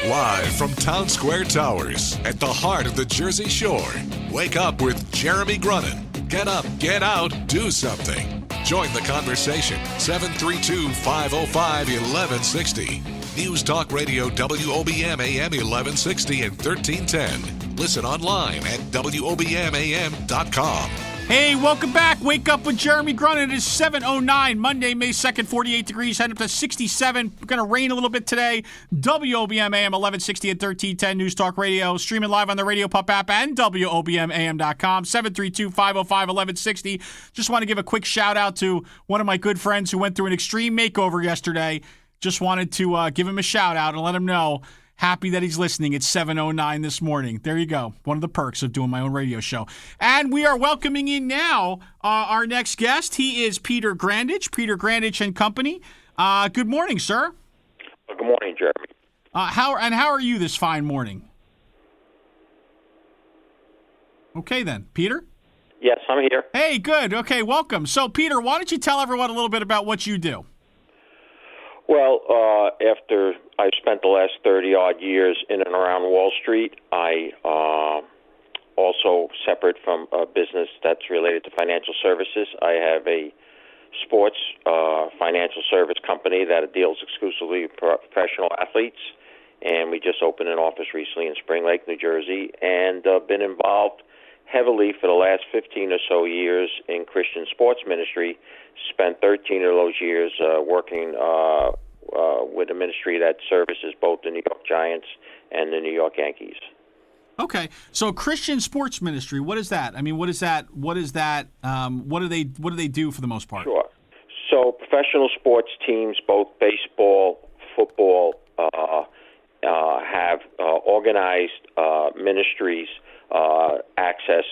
Live from Town Square Towers at the heart of the Jersey Shore. Wake up with Jeremy Grunin. Get up, get out, do something. Join the conversation. 732-505-1160. News Talk Radio WOBM AM 1160 and 1310. Listen online at WOBMAM.com. Hey, welcome back. Wake up with Jeremy Grunin. It is 7:09, Monday, May 2nd, 48 degrees, heading up to 67. Going to rain a little bit today. WOBM AM 1160 and 1310 News Talk Radio. Streaming live on the Radio Pup app and WOBMAM.com. 732-505-1160. Just want to give a quick shout out to one of my good friends who went through an extreme makeover yesterday. Just wanted to give him a shout out and let him know. Happy that he's listening. It's 7:09 this morning. There you go. One of the perks of doing my own radio show. And we are welcoming in now our next guest. He is Peter Grandich, Peter Grandich and Company. Good morning, sir. Good morning, Jeremy. How are you this fine morning? Okay, then. Peter? Yes, I'm here. Hey, good. Okay, welcome. So, Peter, why don't you tell everyone a little bit about what you do? Well, after I've spent the last 30-odd years in and around Wall Street, I also, separate from a business that's related to financial services, I have a sports financial service company that deals exclusively with professional athletes, and we just opened an office recently in Spring Lake, New Jersey, and been involved heavily for the last 15 or so years in Christian sports ministry. Spent 13 of those years working with a ministry that services both the New York Giants and the New York Yankees. Okay, so Christian sports ministry, what is that? I mean, what is that? What do they do for the most part? Sure. So professional sports teams, both baseball, football, have organized ministries access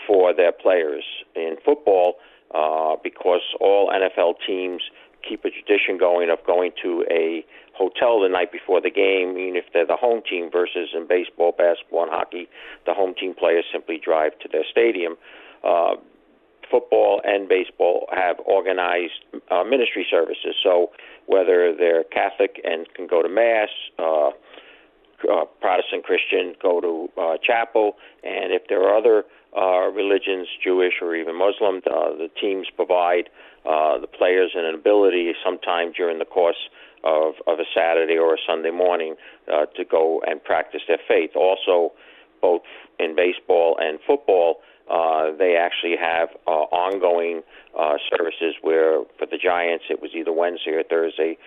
for their players. In football, because all NFL teams keep a tradition going of going to a hotel the night before the game, even if they're the home team, versus in baseball, basketball, and hockey, the home team players simply drive to their stadium. Football and baseball have organized ministry services. So whether they're Catholic and can go to Mass, Protestant Christian, go to chapel, and if there are other religions, Jewish or even Muslim, the teams provide the players an ability sometime during the course of a Saturday or a Sunday morning to go and practice their faith. Also, both in baseball and football, they actually have ongoing services where for the Giants it was either Wednesday or Thursday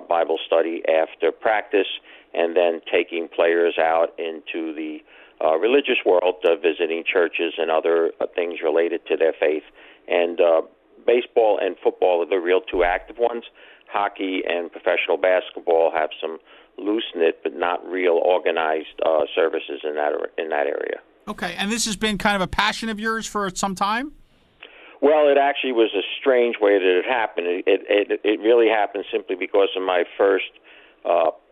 Bible study after practice, and then taking players out into the religious world, visiting churches and other things related to their faith. And baseball and football are the real two active ones. Hockey and professional basketball have some loose-knit but not real organized services in that area. Okay, and this has been kind of a passion of yours for some time? Well, it actually was a strange way that it happened. It really happened simply because of my first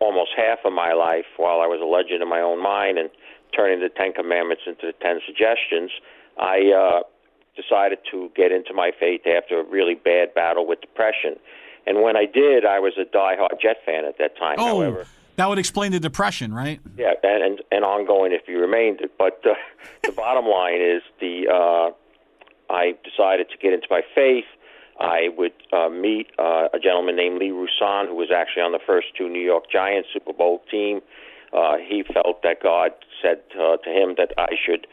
almost half of my life, while I was a legend in my own mind and turning the Ten Commandments into the 10 Suggestions, I decided to get into my faith after a really bad battle with depression. And when I did, I was a diehard Jet fan at that time, however. That would explain the depression, right? Yeah, and ongoing if you remained it. But the bottom line is I decided to get into my faith. I would meet a gentleman named Lee Roussan, who was actually on the first two New York Giants Super Bowl team. He felt that God said to him that I should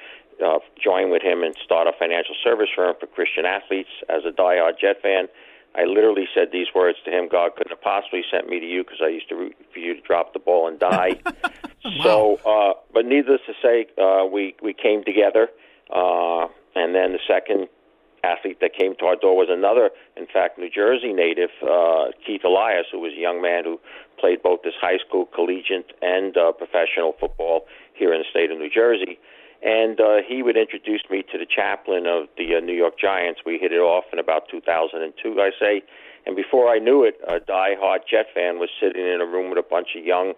join with him and start a financial service firm for Christian athletes. As a diehard Jet fan, I literally said these words to him: God couldn't have possibly sent me to you because I used to root for you to drop the ball and die. Wow. So, but needless to say, we came together, and then the second athlete that came to our door was another, in fact, New Jersey native, Keith Elias, who was a young man who played both his high school, collegiate, and professional football here in the state of New Jersey. And he would introduce me to the chaplain of the New York Giants. We hit it off in about 2002, I say. And before I knew it, a diehard Jet fan was sitting in a room with a bunch of young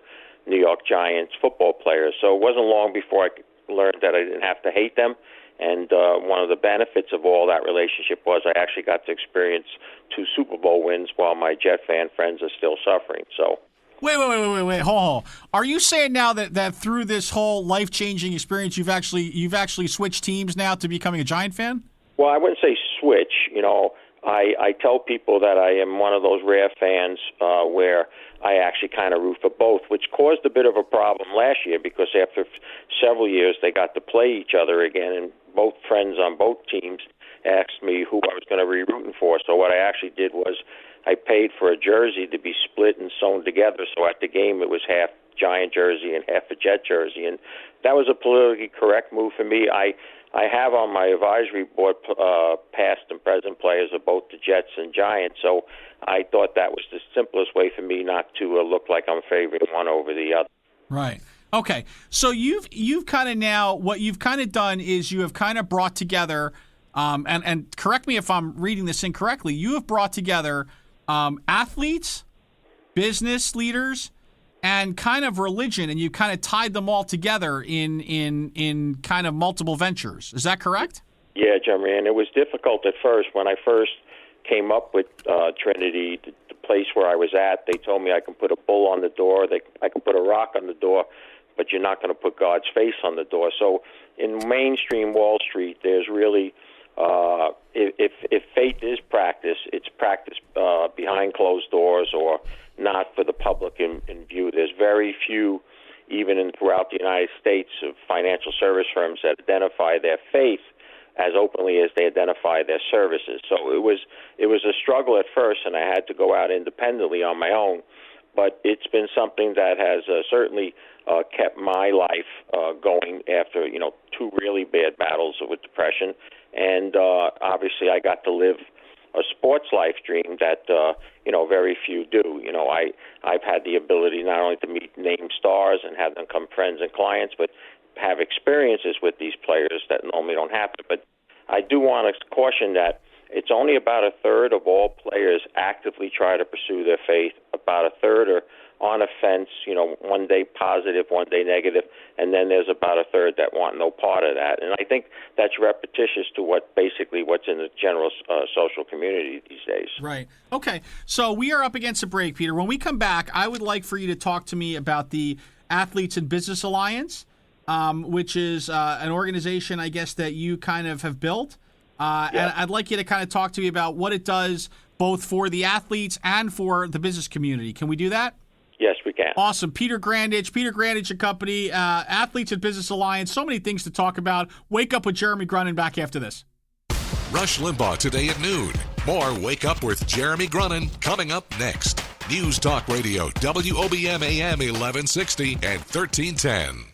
New York Giants football players. So it wasn't long before I learned that I didn't have to hate them. And one of the benefits of all that relationship was I actually got to experience 2 Super Bowl wins while my Jet fan friends are still suffering. So Wait. Hold. Are you saying now that through this whole life-changing experience, you've actually switched teams now to becoming a Giant fan? Well, I wouldn't say switch. I tell people that I am one of those rare fans where I actually kind of root for both, which caused a bit of a problem last year because after several years they got to play each other again, and both friends on both teams asked me who I was going to be rooting for. So what I actually did was I paid for a jersey to be split and sewn together. So at the game it was half Giant jersey and half a Jet jersey, and that was a politically correct move for me. I have on my advisory board past and present players of both the Jets and Giants, so I thought that was the simplest way for me not to look like I'm favoring one over the other. Right. Okay. So you've kind of now, what you've kind of done is you have kind of brought together, and correct me if I'm reading this incorrectly, you have brought together athletes, business leaders, and kind of religion, and you kind of tied them all together in kind of multiple ventures. Is that correct? Yeah, Jeremy, and it was difficult at first. When I first came up with Trinity, the place where I was at, they told me I can put a bull on the door, I can put a rock on the door, but you're not going to put God's face on the door. So in mainstream Wall Street, there's really, if faith is practice, it's practice behind closed doors or not for the public in view. There's very few, even throughout the United States, of financial service firms that identify their faith as openly as they identify their services. So it was a struggle at first, and I had to go out independently on my own. But it's been something that has certainly kept my life going after two really bad battles with depression, and obviously I got to live a sports life dream that very few do. I've had the ability not only to meet name stars and have them become friends and clients, but have experiences with these players that normally don't happen. But I do want to caution that it's only about a third of all players actively try to pursue their faith. About a third are on a fence, one day positive, one day negative, and then there's about a third that want no part of that. And I think that's repetitious to what's in the general social community these days. Right. Okay. So we are up against a break, Peter. When we come back, I would like for you to talk to me about the Athletes and Business Alliance, which is an organization, I guess, that you kind of have built. And I'd like you to kind of talk to me about what it does both for the athletes and for the business community. Can we do that? Yes, we can. Awesome. Peter Grandich and Company, Athletes and Business Alliance. So many things to talk about. Wake Up with Jeremy Grunin back after this. Rush Limbaugh today at noon. More Wake Up with Jeremy Grunin coming up next. News Talk Radio, WOBM AM 1160 and 1310.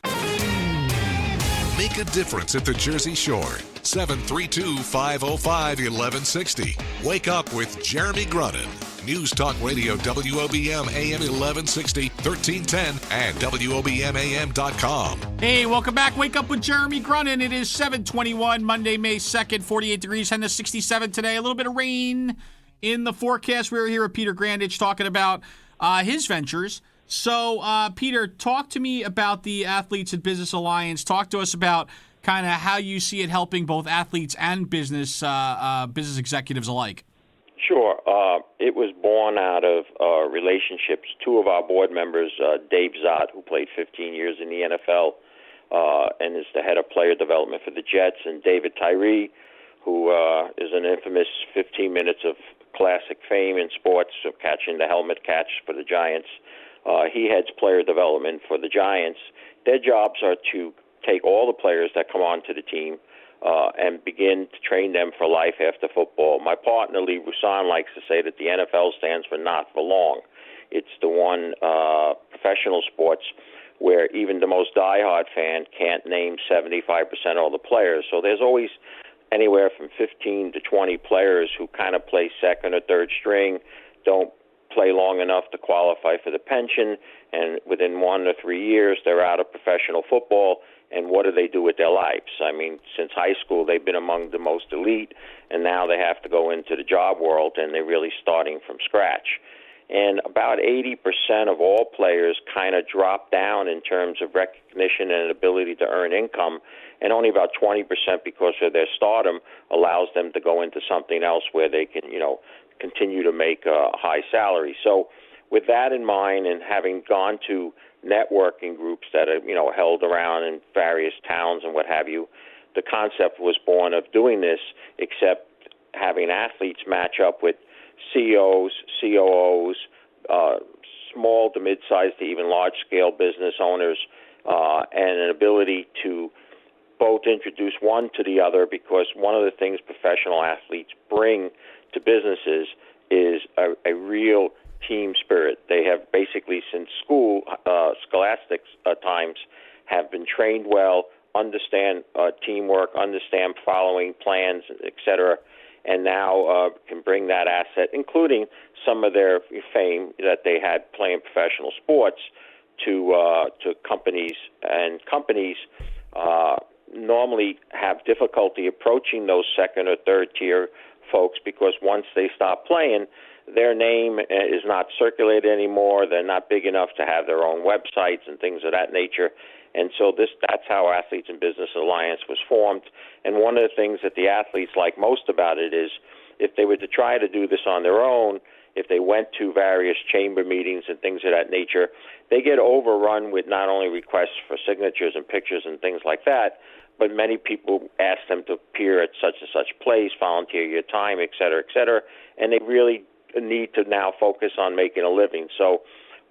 Make a difference at the Jersey Shore. 732-505-1160. Wake Up with Jeremy Grunin. News Talk Radio, WOBM AM 1160, 1310, and WOBMAM.com. Hey, welcome back. Wake Up with Jeremy Grunin. It is 7:21, Monday, May 2nd, 48 degrees, and 67 today. A little bit of rain in the forecast. We're here with Peter Grandich talking about his ventures. So, Peter, talk to me about the Athletes and Business Alliance. Talk to us about kind of how you see it helping both athletes and business executives alike. Sure. It was born out of relationships. Two of our board members, Dave Zott, who played 15 years in the NFL and is the head of player development for the Jets, and David Tyree, who is an infamous 15 minutes of classic fame in sports of catching the helmet catch for the Giants. He heads player development for the Giants. Their jobs are to take all the players that come onto the team and begin to train them for life after football. My partner, Lee Roussan, likes to say that the NFL stands for not for long. It's the one professional sports where even the most diehard fan can't name 75% of all the players. So there's always anywhere from 15 to 20 players who kind of play second or third string, don't play long enough to qualify for the pension, and within 1 to 3 years, they're out of professional football. And what do they do with their lives? I mean, since high school, they've been among the most elite, and now they have to go into the job world, and they're really starting from scratch. And about 80% of all players kind of drop down in terms of recognition and ability to earn income, and only about 20% because of their stardom allows them to go into something else where they can, continue to make a high salary. So with that in mind, and having gone to networking groups that are, held around in various towns and what have you, the concept was born of doing this, except having athletes match up with CEOs, COOs, small to mid-sized to even large-scale business owners, and an ability to both introduce one to the other, because one of the things professional athletes bring to businesses is a real team spirit. They have basically, since scholastic times, have been trained well, understand teamwork, understand following plans, etc., and now can bring that asset, including some of their fame that they had playing professional sports, to companies. And companies normally have difficulty approaching those second or third tier folks, because once they stop playing, their name is not circulated anymore. They're not big enough to have their own websites and things of that nature. And so that's how Athletes in Business Alliance was formed. And one of the things that the athletes like most about it is, if they were to try to do this on their own, if they went to various chamber meetings and things of that nature, they get overrun with not only requests for signatures and pictures and things like that, but many people ask them to appear at such and such place, volunteer your time, et cetera, and they really need to now focus on making a living. So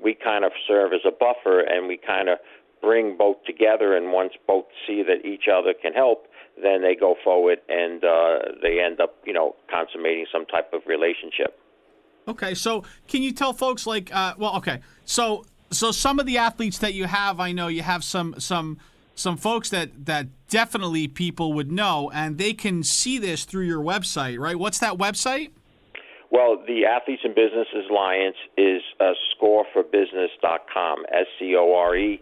we kind of serve as a buffer, and we kind of bring both together, and once both see that each other can help, then they go forward and they end up, consummating some type of relationship. Okay, so can you tell folks so some of the athletes that you have, I know you have some folks that definitely people would know, and they can see this through your website, right? What's that website? Well, the Athletes in Business Alliance is scoreforbusiness.com, SCORE,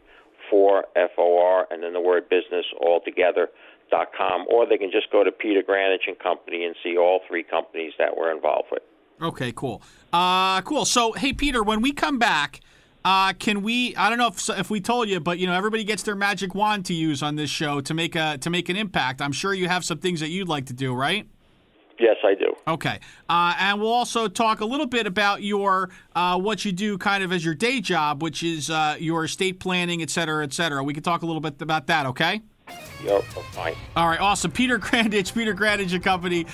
for FOR, and then the word business all together.com, or they can just go to Peter Grandich and Company and see all three companies that we're involved with. Okay, cool. Cool. So, hey, Peter, when we come back, can we? I don't know if we told you, but everybody gets their magic wand to use on this show to make an impact. I'm sure you have some things that you'd like to do, right? Yes, I do. Okay, and we'll also talk a little bit about your what you do kind of as your day job, which is your estate planning, et cetera, et cetera. We can talk a little bit about that, okay? Yep, fine. All right, awesome. Peter Grandich and Company.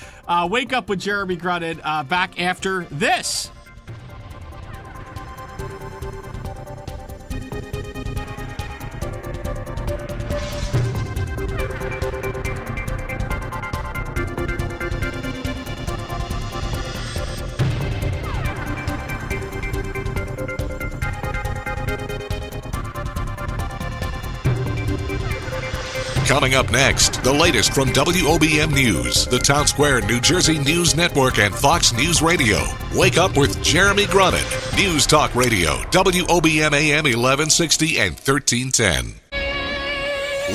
Wake Up with Jeremy Grunin. Back after this. Coming up next, the latest from WOBM News, the Town Square, New Jersey News Network, and Fox News Radio. Wake Up with Jeremy Grunin. News Talk Radio, WOBM AM 1160 and 1310.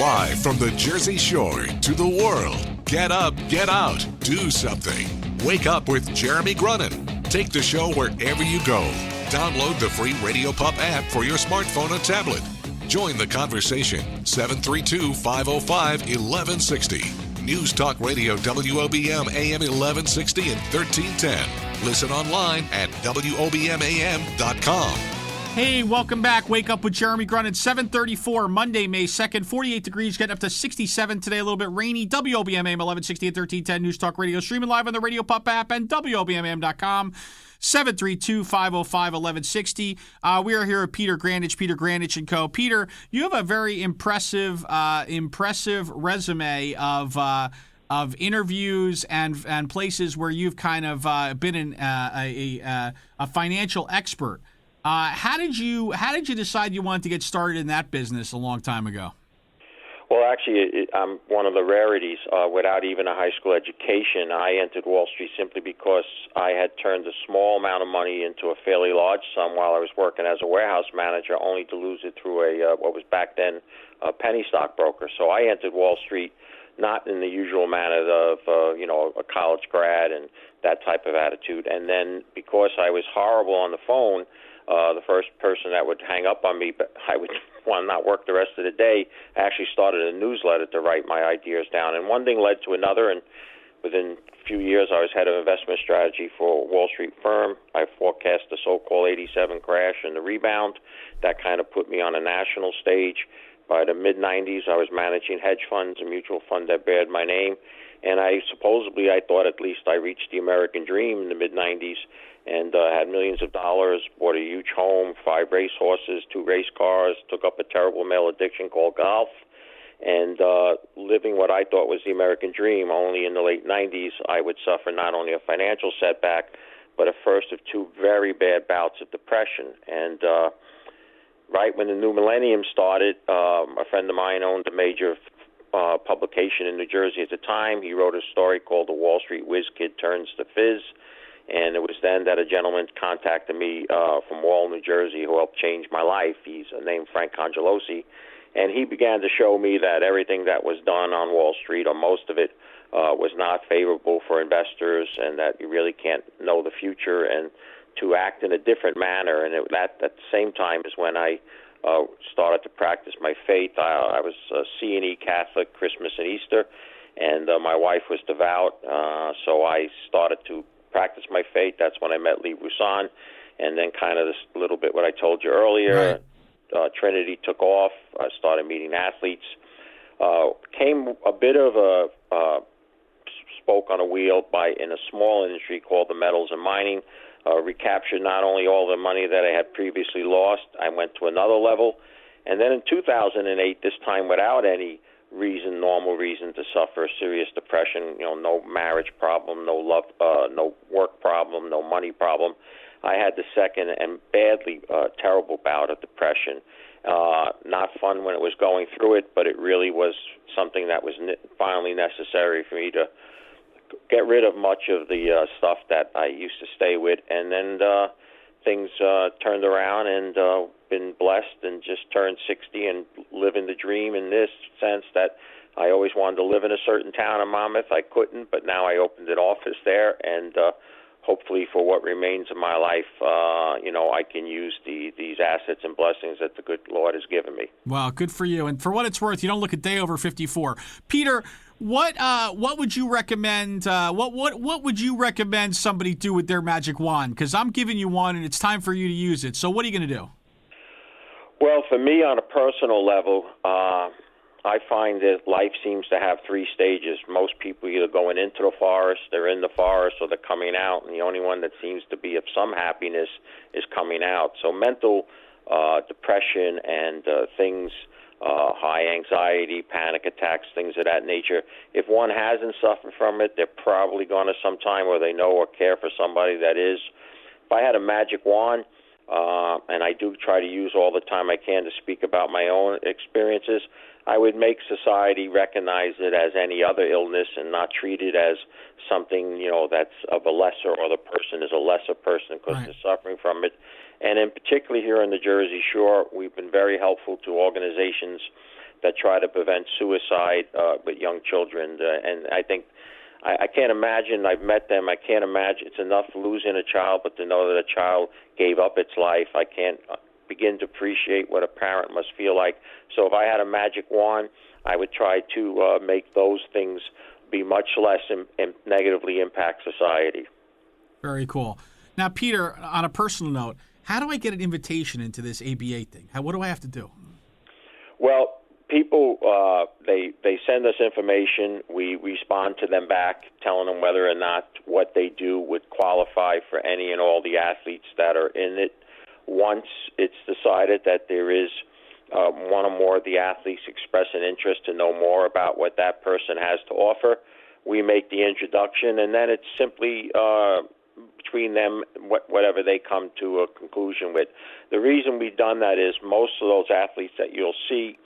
Live from the Jersey Shore to the world. Get up, get out, do something. Wake Up with Jeremy Grunin. Take the show wherever you go. Download the free Radio Pup app for your smartphone or tablet. Join the conversation, 732-505-1160. News Talk Radio, WOBM AM 1160 and 1310. Listen online at WOBMAM.com. Hey, welcome back. Wake Up with Jeremy Grunin. 7:34, Monday, May 2nd. 48 degrees, getting up to 67 today. A little bit rainy. WOBM AM 1160 and 1310. News Talk Radio. Streaming live on the Radio Pup app and WOBMAM.com. 732-505-1160. We are here with Peter Grandich and Co. Peter, you have a very impressive resume of interviews and places where you've kind of been a financial expert. How did you decide you wanted to get started in that business a long time ago? Well, actually, I'm one of the rarities. Without even a high school education, I entered Wall Street simply because I had turned a small amount of money into a fairly large sum while I was working as a warehouse manager, only to lose it through what was back then a penny stock broker. So I entered Wall Street not in the usual manner of a college grad and that type of attitude. And then because I was horrible on the phone, the first person that would hang up on me, but I would want to not work the rest of the day, I actually started a newsletter to write my ideas down. And one thing led to another, and within a few years, I was head of investment strategy for a Wall Street firm. I forecast the so-called 87 crash and the rebound. That kind of put me on a national stage. By the mid-'90s, I was managing hedge funds, a mutual fund that bared my name. And I thought at least I reached the American dream in the mid-'90s and had millions of dollars, bought a huge home, 5 racehorses, 2 race cars, took up a terrible male addiction called golf, and living what I thought was the American dream. Only in the late 90s, I would suffer not only a financial setback, but a first of 2 very bad bouts of depression. And right when the new millennium started, a friend of mine owned a major publication in New Jersey at the time. He wrote a story called The Wall Street Whiz Kid Turns to Fizz, and it was then that a gentleman contacted me from Wall, New Jersey, who helped change my life. He's named Frank Congelosi, and he began to show me that everything that was done on Wall Street, or most of it, was not favorable for investors, and that you really can't know the future, and to act in a different manner. And at the same time is when I started to practice my faith. I was C&E Catholic Christmas and Easter, and my wife was devout, so I started to practice my faith. That's when I met Lee Roussan, and then kind of this little bit what I told you earlier. Right. Trinity took off. I started meeting athletes. Came a bit of a spoke on a wheel in a small industry called the metals and mining. Recaptured not only all the money that I had previously lost, I went to another level. And then in 2008, this time without any normal reason to suffer serious depression, no marriage problem, no love, no work problem, no money problem. I had the second and badly terrible bout of depression. Not fun when it was going through it, but it really was something that was finally necessary for me to get rid of much of the stuff that I used to stay with. And then things turned around, and been blessed and just turned 60 and living the dream in this sense that I always wanted to live in a certain town in Monmouth. I couldn't, but now I opened an office there, and hopefully for what remains of my life, I can use these assets and blessings that the good Lord has given me. Wow, good for you. And for what it's worth, you don't look a day over 54. Peter, what would you recommend? What would you recommend somebody do with their magic wand? Because I'm giving you one, and it's time for you to use it. So what are you going to do? Well, for me, on a personal level, I find that life seems to have 3 stages. Most people either going into the forest, they're in the forest, or they're coming out, and the only one that seems to be of some happiness is coming out. So mental depression and things, high anxiety, panic attacks, things of that nature, if one hasn't suffered from it, they're probably going to sometime, or they know or care for somebody that is. If I had a magic wand, and I do try to use all the time I can to speak about my own experiences, I would make society recognize it as any other illness and not treat it as something, that's of a lesser, or the person is a lesser person because they're suffering from it. And in particular here on the Jersey Shore, we've been very helpful to organizations that try to prevent suicide with young children. And I think I can't imagine, I've met them, I can't imagine, it's enough losing a child, but to know that a child gave up its life, I can't begin to appreciate what a parent must feel like. So if I had a magic wand, I would try to make those things be much less and negatively impact society. Very cool. Now, Peter, on a personal note, how do I get an invitation into this ABA thing? What do I have to do? Well, people, they send us information. We respond to them back, telling them whether or not what they do would qualify for any and all the athletes that are in it. Once it's decided that there is one or more of the athletes express an interest to know more about what that person has to offer, we make the introduction, and then it's simply between them whatever they come to a conclusion with. The reason we've done that is most of those athletes that you'll see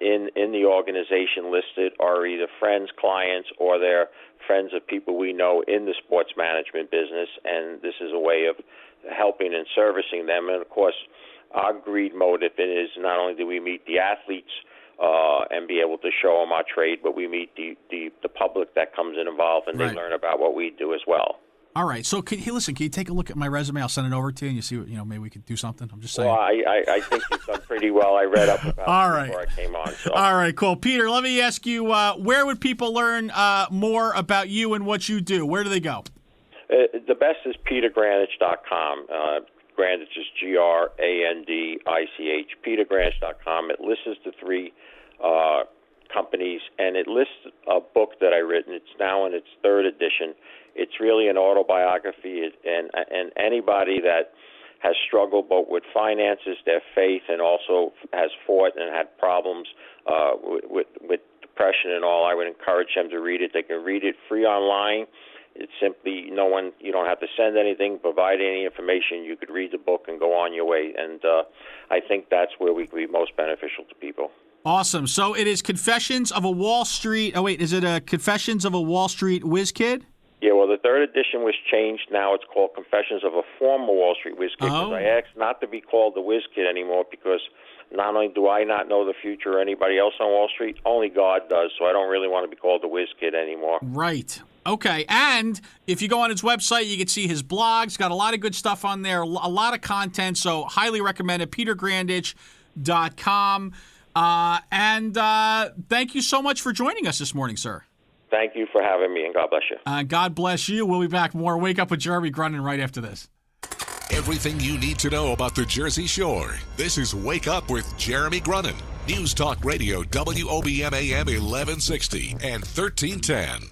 in the organization listed are either friends, clients, or they're friends of people we know in the sports management business, and this is a way of helping and servicing them. And, of course, our greed motive is not only do we meet the athletes and be able to show them our trade, but we meet the public that comes in involved, and they learn about what we do as well. All right. So, can you take a look at my resume? I'll send it over to you, and you see what, maybe we could do something. I'm just saying. Well, I think you've done pretty well. I read up about it before I came on. So. All right, cool. Peter, let me ask you, where would people learn more about you and what you do? Where do they go? The best is petergrandich.com. Grandich is Grandich, petergrandich.com. It lists the 3 companies, and it lists a book that I written. It's now in its 3rd edition. It's really an autobiography, and anybody that has struggled both with finances, their faith, and also has fought and had problems with depression and all, I would encourage them to read it. They can read it free online. It's simply you don't have to send anything, provide any information. You could read the book and go on your way. And I think that's where we can be most beneficial to people. Awesome. So it is Confessions of a Wall Street. Oh, wait, is it Confessions of a Wall Street Whiz Kid? Yeah, well, the 3rd edition was changed. Now it's called Confessions of a Former Wall Street Whiz Kid. Because I asked not to be called the Whiz Kid anymore, because not only do I not know the future or anybody else on Wall Street, only God does. So I don't really want to be called the Whiz Kid anymore. Right. Okay, and if you go on his website, you can see his blogs. Got a lot of good stuff on there, a lot of content, so highly recommend it, petergrandich.com. And thank you so much for joining us this morning, sir. Thank you for having me, and God bless you. God bless you. We'll be back more Wake Up with Jeremy Grunin right after this. Everything you need to know about the Jersey Shore. This is Wake Up with Jeremy Grunin. News Talk Radio, WOBM AM 1160 and 1310.